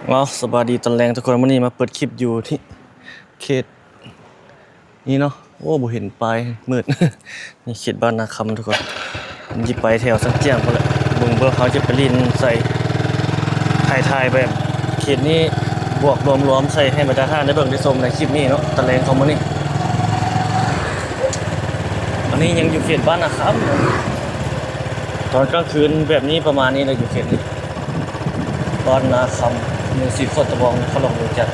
สบายดีตอนแรงทุกคนวันนี้มาเปิดคลิปอยู่ที่เขตนี่เนาะโอ้บ่เห็นปลายมืด นี่เขตบ้านนาคำทุกคนผมจะไปแถวสักเจียงพุ่นแหละเบิ่งเขาจะไปลินใส่ถ่ายแบบเขตนี้บวกรวมๆใส่ให้บรรดาท่านได้เบิ่งได้ชมในคลิปนี้เนาะตอนแรงของมื้อนี้อันนี้ยังอยู่เขตบ้านนาคำตอนกลางคืนแบบนี้ประมาณนี้เลยอยู่เขตนี้บ้านนาคำมีสีโคตรตะบองเขาลงมือจัด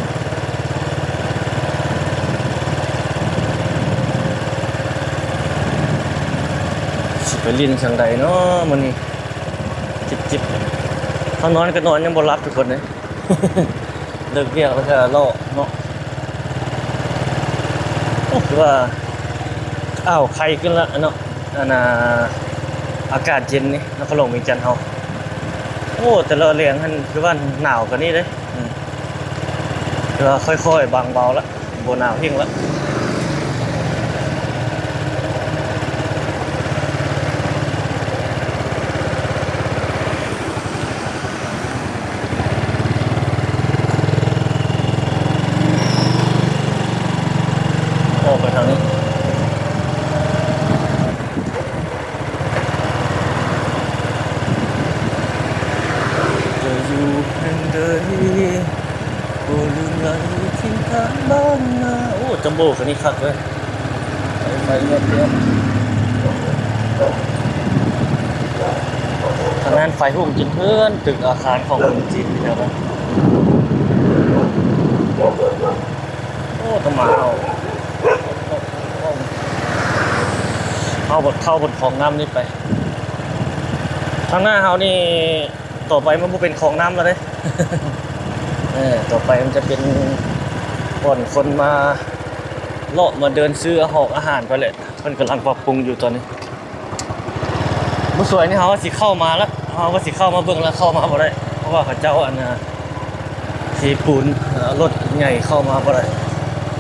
สิไปลินสังใดเนาะมื้อนี้จิบเขานอนก็นอนยังบ่หลับทุกคนเลย เลิกเรียกแล้วก็เลาะเนาะคือว่าไข้ขึ้นแล้วเนาะอากาศเย็นนี่นครหลวงเวียงจันทน์เฮาแต่ละเรียงมันคือว่าหนาวกว่านี้เด้คือว่าค่อยๆบางเบาแล้วบ่หนาวเฮงแล้วไปทางนี้จะอยู่แห่งใดบ่ลืมไหลทิ้งทางบ้านนาจัมโบ้คันนี้คักเลยไปเงียบทางนั้นไฟหุ่มจินเพื่อนตึกอาคารของคนจีนนี่แล้วนะต้องมาเอาบทเข้าบทของน้ำนี่ไปทางหน้าเฮานี่ต่อไปมันบ่เป็นของน้ำแล้วเด้ ต่อไปมันจะเป็นบ่อนคนมาเลาะมาเดินซื้ออาหารไปแหละเพิ่นกำลังปรับปรุงอยู่ตอนนี้บ่สวยนี่เฮาว่าสิเข้ามาแล้วเฮาว่าสิเข้ามาเบิ่งแล้วเข้ามาบ่ได้เพราะว่าเขาเจ้าที่ปูนรถใหญ่เข้ามาบ่ได้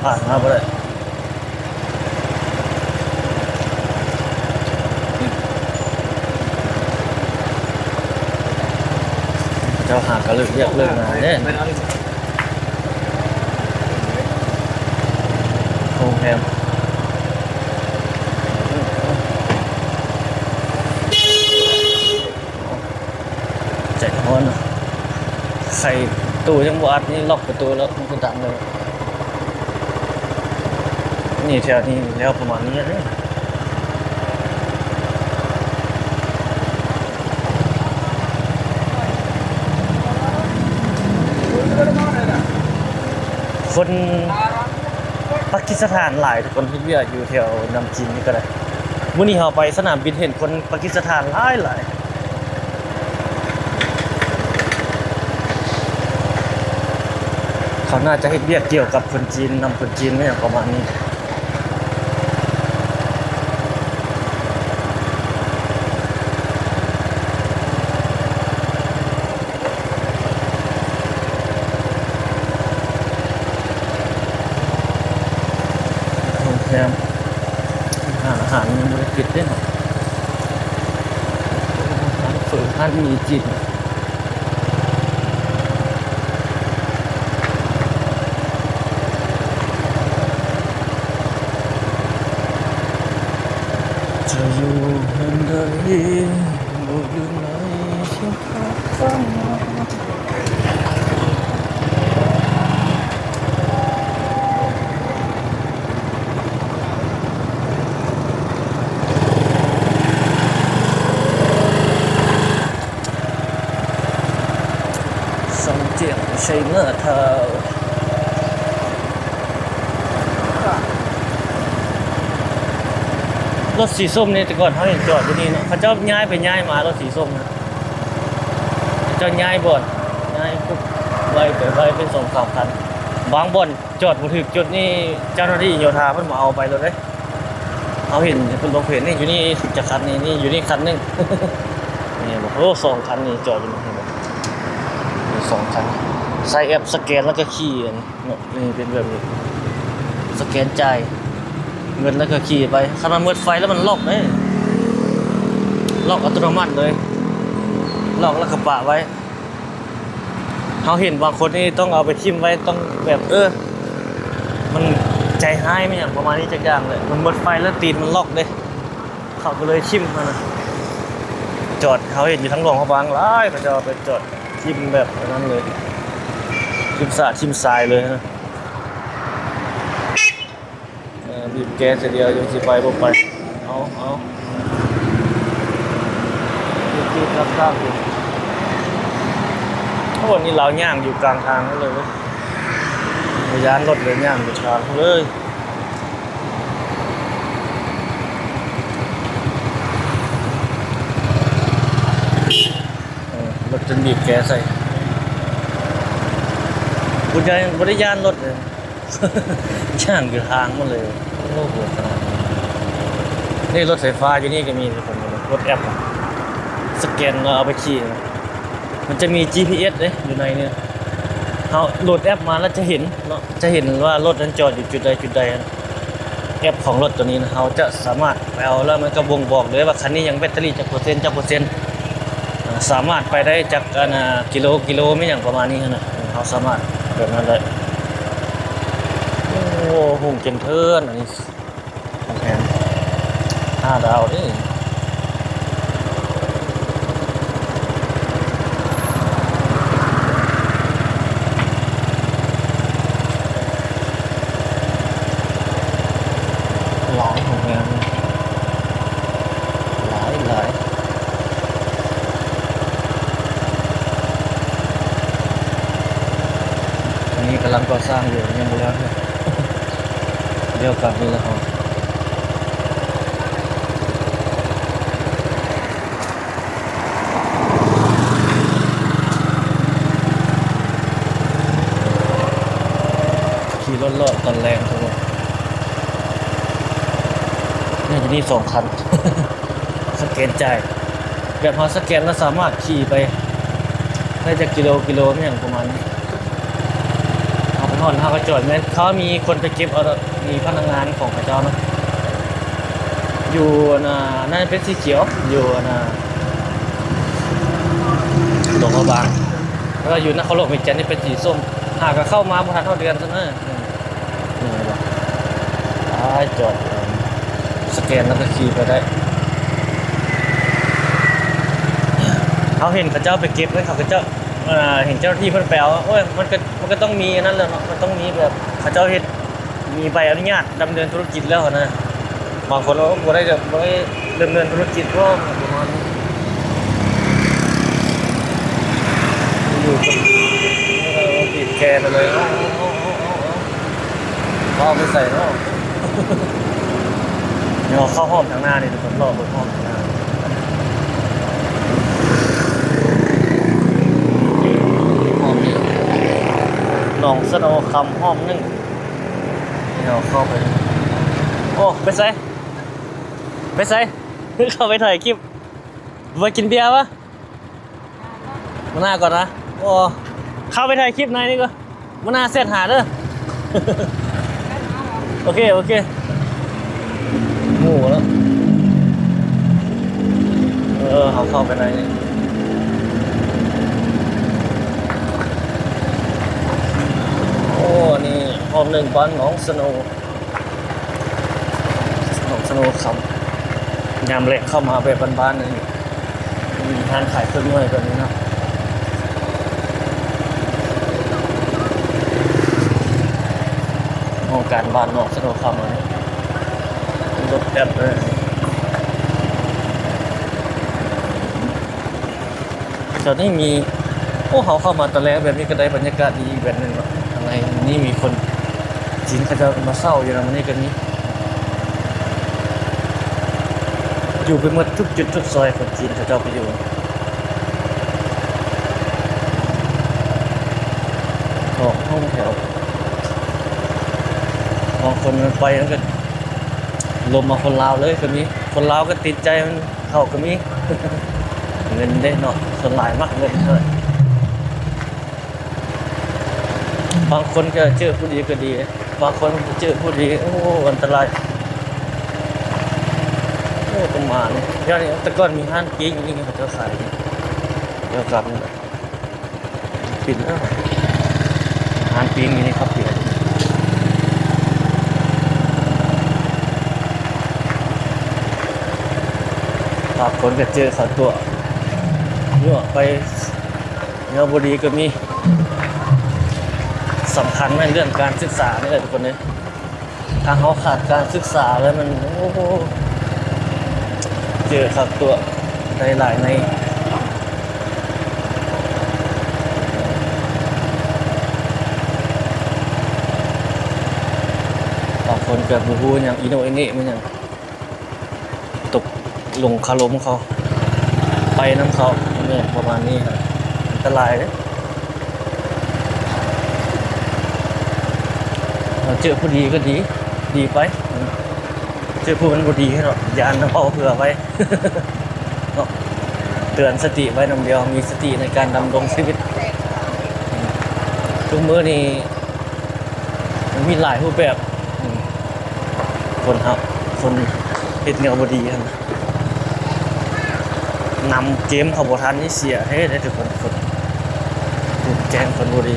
ผ่านมาบ่ได้เจ้าหากระลึกเรียกเลิกงานเนี่ยโรงแรมใจร้อนใส่ตู้ยังบอัดนี่ล็อกประตูแล้วมันก็ดังเลยนี่แถวนี้แล้วประมาณนี้เลยคนปากีสถานหลายทุกคนที่เวียอยู่แถวนำจีนนี่ก็ได้มื้อนี้เราไปสนามบินเห็นคนปากีสถานหลายเขาน่าจะเฮ็ดเวียกเกี่ยวกับคนจีนนำคนจีนไม่อย่างประมาณนี้อาหารยังไม่ได้ปิดได้หรอกร้านเปิดร้านมีจีนจะอยู่แห่งใดบ่อยู่ไหนเพียงแค่ฝันสองเจียงใช้เมื่อเธอรถสีส้มนี่แต่ก่อนเขาเห็นจอดอยู่นี่เนาะเขาเจ้าย้ายไปย้ายมารถสีส้มนะเจ้าย้ายบ่อนย้ายปุ๊บไว้เป็น2-3 คันบางบ่อนจอดบ่ถึกจุดนี่เจ้าหน้าที่โยธาเพิ่นมาเอาไปเลยเด้เอาเห็นเพิ่นลงเพจนี่อยู่นี่จะคันนี่อยู่นี่คันนึง นี่บอก2 คันนี่จอดอยู่นี่บ่มี2 คันใส่แอปสแกนแล้วก็ขี่อันเนาะนี่เป็นแบบนี้สแกนจ่ายเงินแล้วก็ขี่ไปขณะมืดไฟแล้วมันล็อกล็อกอัตโนมัติเลยล็อกแล้วก็ปะไว้ เขาเห็นบางคนนี่ต้องเอาไปทิ่มไว้ต้องแบบมันใจหายไม่อย่างประมาณนี้จักอย่างเลยมันหมดไฟแล้วตีนมันล็อกเลยเขาก็เลยทิ่มมันนะจอดเขาเห็นอยู่ทั้งหลวงเขาบางร้ายเขาจะเอาไปจอดทิ่มแบบนั้นเลยทิ่มสาดทิ่มทรายเลยนะบีบแก๊สเดียวยังสิไปบ่ไปเอาที่รับทราบอยู่ทั้งหมดนี้เราย่างอยู่กลางทางนั่นเลยเว้ยยานรถเลยย่างอยู่กลางเลยรถจนบีบแก๊สใส่บุญใจบริยานรถเลย ย่างอยู่ทางมันเลยโอ้โหขนาดนี่รถไฟฟ้าอยู่นี่ก็มีคนรถแอปสแกนเอาไปขี่มันจะมี GPS อยู่ในเนี่ยเขาโหลดแอปมาแล้วจะเห็นเนาะจะเห็นว่ารถนั้นจอดอยู่จุดใดแอปของรถตัวนี้นะเขาจะสามารถไปเอาแล้วมันก็บ่งบอกเลยว่าคันนี้ยังแบตเตอรี่จักเปอร์เซ็นต์สามารถไปได้จากกิโลไม่อย่างประมาณนี้นะเขาสามารถแบบนั้นเลยโอ้โหหุ่งเจนเทิร์นอันนี้แผน5 ดาวนี่หลายโรงแรมหลายอันนี้กำลังก่อสร้างอยู่ยังไม่แล้วเลยเดี๋ยวกลับนี่แล้วครับขี่รถเลาะตอนแรงทุกคนนี่จะนี่2 คัน สแกนจ่ายแบบพอสแกนแล้วสามารถขี่ไปได้จากกิโลไม่อย่างประมาณนี้เอาไปห่อนเขาก็จอดเนี่ยเขามีคนไปเก็บเอามีพนักงานของพระเจ้านะอยู่น่าจะเป็นสีเขียวอยู่หลวงพระบางแล้วก็อยู่นครหลวงมีจันทร์นี่เป็นสีส้มหากเข้ามาประมาณเท่าเดือนซะนะนี่เลยจอดสแกนแล้วก็ขี่ไปได้เขาเห็นพระเจ้าไปเก็บเลยเขาพระเจ้าเห็นเจ้าหน้าที่เพิ่นแปลว่าโอ้ยมันก็ต้องมีนั่นแหละเนาะมันต้องมีแบบพระเจ้าเฮ็ดมีใบอนุญาตดำเนินธุรกิจแล้วนะบางคนเราบ่ได้ดำเนินธุรกิจเพราะประมาณนี้อยู่กับปิดแกนไปเลยเอาไปใส่เนาะเดี๋ยวเข้าห้องทางหน้านี่ทุกคนรอเปิดห้องทางหน้าห้องนี้หนองสโนคำห้องนึงเดี๋ยวเข้าไปโอ้ไปใส่เข้าไปถ่ายคลิปมากินเบียร์ปะมาหน้าก่อนนะโอ้เข้าไปถ่ายคลิปในนี่ก็มาหน้าเสร็จหาเด้อ โอเคหมูแล้วเขาเข้าไปในนี่โอ้นี่ห้อง1บ้านหนองสโนครับยามเล็กเข้ามาแบบบ้านๆนึงมีร้านขายเครื่องมือแบบนี้นะโครงการบ้านนอกสโนว์คำเลยรถแอปเลยตอนนี้มีเขาเข้ามาตอนแรกแบบนี้ก็ได้บรรยากาศดีแบบนึงเนาะทางในนี่มีคนจีนเขาจะมาเศร้าอยู่นะมันนี่กันนี้อยู่ไปหมดทุกจุดทุกซอยคนจีนเขาจะไปอยู่ห้องแถวบางคนมันไปแล้วก็ลมมาคนลาวเลยก็มีคนลาวก็ติดใจมันเข้าก็มี เงินได้เนาะส่วนหลายมากเงินเท่าไหร่บางคนก็เจอผู้ดีก็ดีบางคนเจอผู้ดีโอ้อันตรายโอ้ประมาณนี้ย้อนแต่ก่อนมีห้างกิ๊กนี่เขาจะขายเดี๋ยวกลับนี่แหละ ปิดแล้วอาหารปีงอยู่นี่ครับเปียกปากคนก็เจอเขาตัวยั่วไปเนื้อบุรีก็มีสำคัญในเรื่องการศึกษานี่แหละทุกคนเนี่ยถ้าเขาขาดการศึกษาแล้วมันโอ้โหเจอเขาตัวในหลายในบางคนกับบูฮูอย่างอิโนเอเนะมันอย่างตกลงคาล้มเขาไปน้ำเขาเนี่ยประมาณนี้ครับอันตรายเลยเราเจอผู้ดีก็ดีดีไปเจอผู้มันบ่ดีให้หรอกยานน้ำเอาเผื่อไว้ เนาะเตือนสติไว้นำเดียวมีสติในการดำรงชีวิตทุกมื้อนี้มันมีหลายรูปแบบคนครับคนเฮ็ดแนวบ่ดีครับนำเกมเขาบ่ทันนี่เสียให้ได้ทุกคนถูกแจ้งคนบ่ดี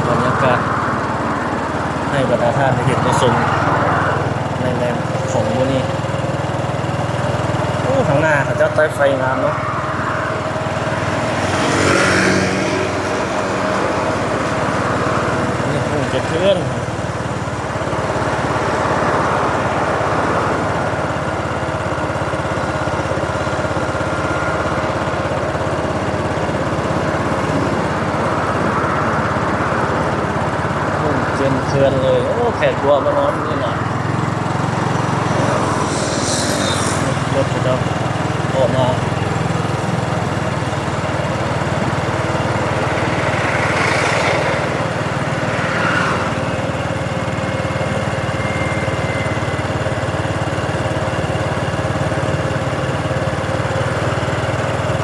บรรยากาศให้บรรดาท่านได้เห็นได้ชมในแนวของมื้อนี้โอ้ข้างหน้าเขาเจ้าใต้ไฟงามเนาะนี่คงจะเคลื่อนเจียนเคลื่อนเลยโอ้แขกบัวมานอนนี่หน่อยรถเขาเจ้าออกมา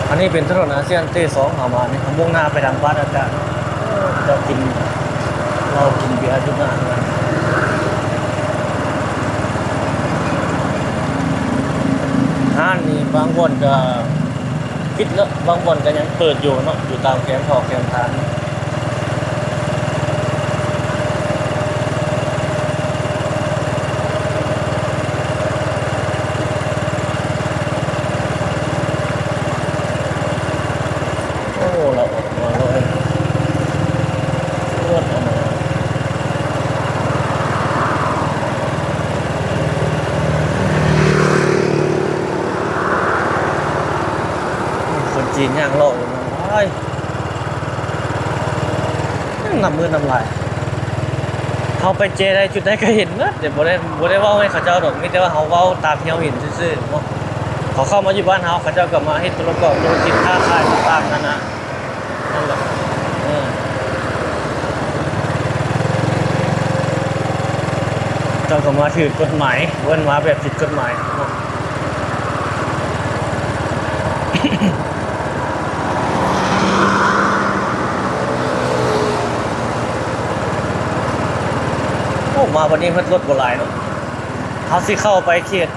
อันนี้เป็นถนนอาเซียนT2เข้ามานี่มุ่งหน้าไปทางบ้านอาจารย์จะกินเรากินเบียร์จุดหน้ากันห้างนี้บางบ่อนก็ปิดแล้วบางบ่อนก็ยังเปิดอยู่เนาะอยู่ตามแคมป์ทอแคมป์ทานโอ้เราออกมาเลยรวดออกมาคนจีนย่างโลกเลยนะไอ้นำมือนำลายเขาไปเจได้จุดได้ก็เห็นนะเดี๋ยวบ่ได้เว้าให้เขาเจ้าดอกมีแต่ว่าเขาเว้าตามที่เขาเห็นซื่อๆเนาะเขาเข้ามาอยู่บ้านเขาเจ้าก็มาเฮ็ดธุรกิจค้าขายต่างๆนั่นแหละเจ้าก็มาถือกฎหมายเว้นมาแบบผิดกฎหมายเนาะ โอ้มาวันนี้รถบ่หลายเนาะเขาสิเข้าไปเขต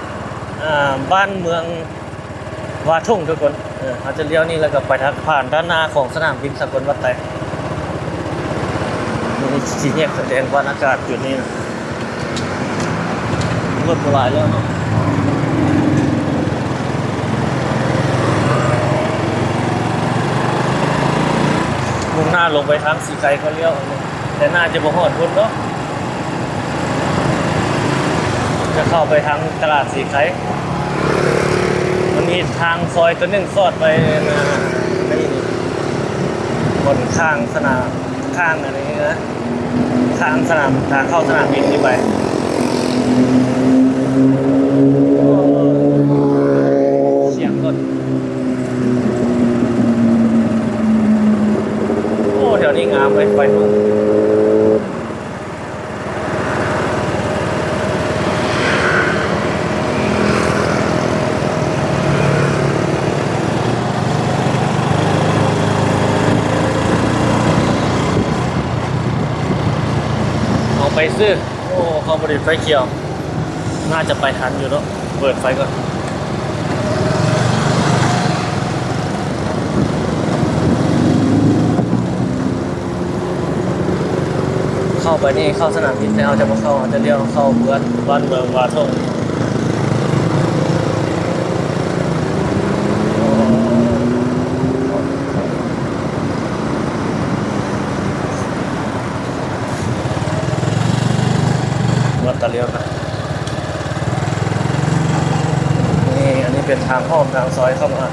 บ้านเมืองวาทุ่งทุกคนเขาจะเลี้ยวนี่แล้วก็ไปทางผ่านด้านหน้าของสนามบินสกลวัดไตมีสีแยกแสดงว่าอากาศจุดนี้นะรถบ่หลายแล้วเนาะมุ่งหน้าลงไปทางสีไก่เขาเลี้ยวแต่น่าจะบ่ฮอดพุ่นเนาะจะเข้าไปทางตลาดสีไข่มันมีทางซอยตัวหนึ่งซอดไปนะนี่บนข้างสนามข้างอะไรนี้นะข้างสนามทางเข้าสนามบินนี่ไปเสียงรถโอ้แถวนี้งามเลยไฟทุ่ง ไปซื้อโอ้เขาบริไฟเขียวน่าจะไปทันอยู่เนาะเปิดไฟก่อนเข้าไปนี่เข้าสนามบินแล้วจะมาเข้าจะเลี้ยวเข้าบ้านเมืองวาทงวัดตะเลียวกันนี่อันนี้เป็นทางห้อมทางซอยเข้ามา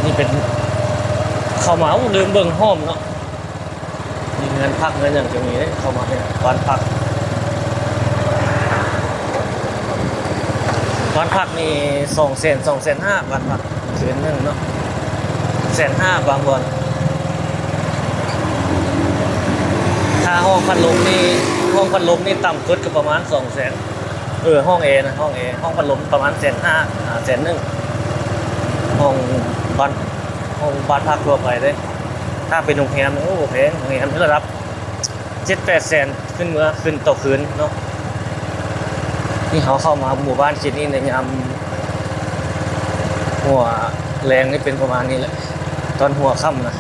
นี่เป็นเข้ามาลืมเบิ่งห้อมเนาะมีเงินพักเงินอย่างจะมีเข้ามาเนี่ยวันพักนี่200,000 วันพักคืนหนึงเนาะ150,000บางวันถ้าห้องพัดลมนี่ต่ำสุดก็ประมาณ200,000ห้องเอนะห้องพัดลมประมาณ150,000 ห้องบ้านพักทั่วไปเลยถ้าเป็นโรงแรมโอ้แพงโรงแรมระดับ7-8 แสนขึ้นต่อคืนเนาะนี่เขาเข้ามาหมู่บ้านจิตนี่ในยามหัวแรงนี่เป็นประมาณนี้แหละตอนหัวค่ำนะ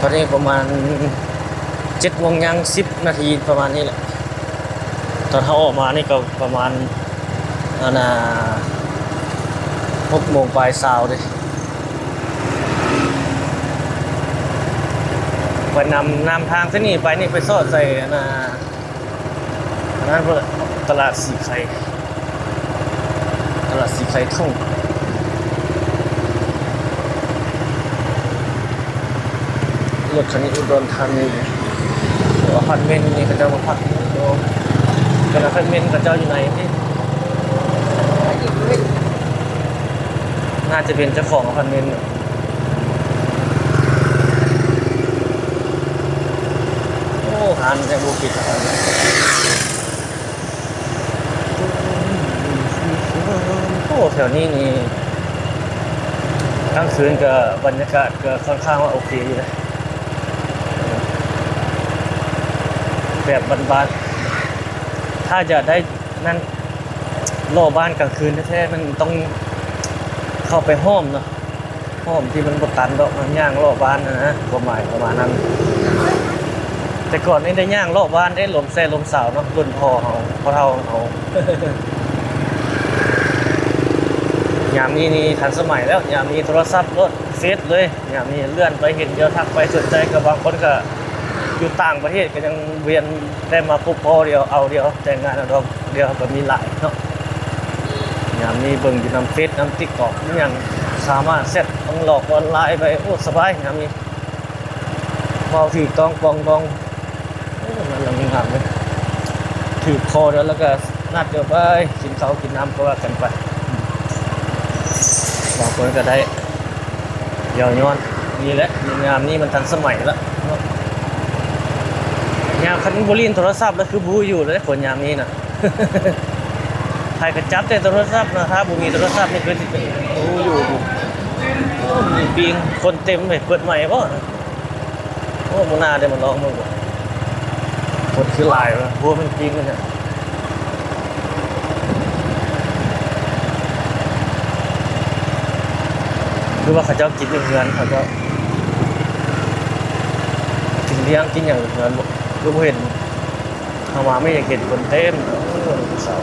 ตอนนี้ประมาณ7 โมงยัง10 นาทีประมาณนี้แหละตอนเขาออกมานี่ก็ประมาณ6 โมงปลายเช้าเลยไปนำทางที่นี่ไปนี่ไปซอดใส่นั้นพวกตลาดสีไข่ทุ่งรถคันนี้อุดรธานีอพาร์ตเมนต์นี่เขาเจ้ามาพักกันอพาร์ตเมนต์เขาเจ้าอยู่ไหนที่น่าจะเป็นเจ้าของอพาร์ตเมนต์โอ้หานแต่บุกิดโอ้แถวนี้นี่กลางคืนกับบรรยากาศก็ค่อนข้างว่าโอเคอยู่นะแบบบ้านๆถ้าจะได้นั่นโล่บ้านกลางคืนแท้ๆมันต้องเข้าไปห้อมเนาะห้อมที่มันบดตันดอกมันย่างโล่บ้านนะประมาณนั้นแต่ก่อนนี่ได้ย่างโล่บ้านได้ลมแซ่ลมสาวเนาะรุ่นพ่อเท่าเขายามนี้นี่ทันสมัยแล้วยามนี้โทรศัพท์รถเฟซเลยยามนี้เลื่อนไปเห็นเดียวทักไปสนใจกับบางคนก็อยู่ต่างประเทศก็ยังเวียนได้มาพบพ่อเดียวแต่งงานเอาเดียวก็มีหลายเนาะยามนี้เบิ่งอยู่นำเฟซนำติ๊กต็อกนี่ยังสามารถเซ็ตต้องหลอกออนไลน์ไปโอ้สบายยามนี้พอถือต้องปองโอ้มันยังมีงานเลยถือคอแล้วก็นัดเดียวไปกินข้าวกินน้ำก็ว่ากันไปบางคนก็ได้ยาวย้อนนี่แหละงานนี้มันทันสมัยแล้วยามคันบุรีนโทรศัพท์แล้วคือบูอยู่เลยคนยามนี้นะใครก็จับแต่โทรศัพท์นะครับบูมีโทรศัพท์นี่คือบูอยู่มีปิงคนเต็มเลยเปิดใหม่ป่ะโอ้มูนาได้มาลองมึงคนคือลายวะบูมันปิงกันเนี่ยคือว่าเขาเจ้ากินอย่างเงินเขาก็กินเลี้ยงกินอย่างเงินคือผมเห็นเขามาไม่อยากเห็นคนเต้นเสา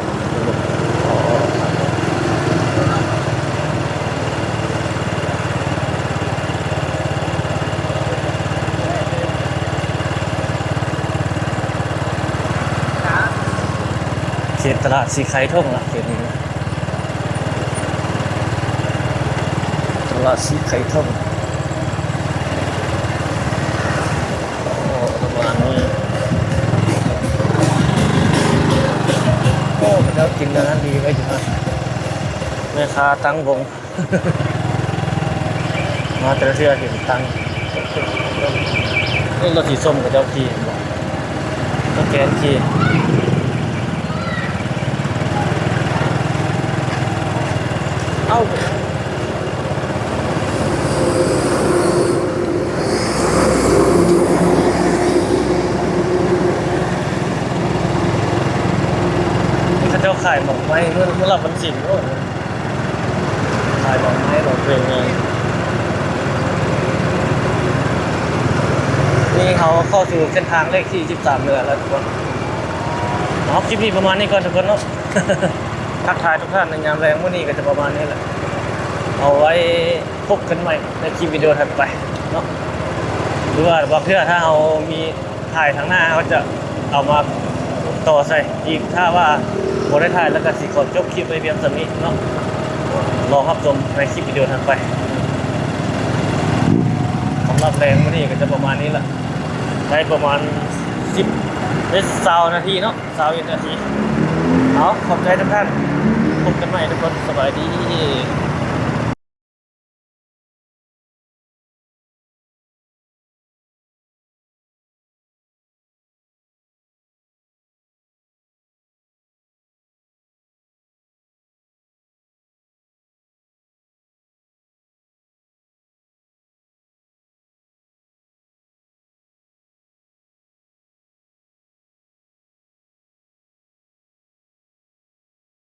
เขตตลาดสีไข่ท่งละเขตนี้ตลาดสีไข่ท่งประมาณนี้โอ้มันจะกินกันนั้นดีไว้จังแม่ค้าตั้งวง มาแต่ละเทื่อเห็นตังค์นี่รถสีส้มกับเจ้าขี่บอกสแกนขี่เอ้านี่เขาเจ้าขายหมกไม้เมื่อรับวันศิลป์โอ้ขายหมกไม้หมกเพลงเลยนี่เขาเข้าสู่เส้นทางเลขที่13เดือนแล้วทุกคนเอาคลิปนี้ประมาณนี้ก่อนทุกคนเนาะ ทักทายทุกท่านในยามแรงวันนี้ก็จะประมาณนี้แหละเอาไว้พบกันใหม่ในคลิปวิดีโอถัดไปเนาะหรือว่าบางเทื่อถ้าเอามีถ่ายทางหน้าเขาจะเอามาต่อใส่อีกถ้าว่าโมได้ถ่ายแล้วก็สิขอจบคลิปไปเพียงเท่านี้เนาะรอรับชมในคลิปวิดีโอถัดไปสำหรับแรงวันนี้ก็จะประมาณนี้แหละได้ประมาณ10ได้20นาทีเนาะ20นาทีเอาขอบใจทุกท่านพบกันใหม่ทุกคนสบายดี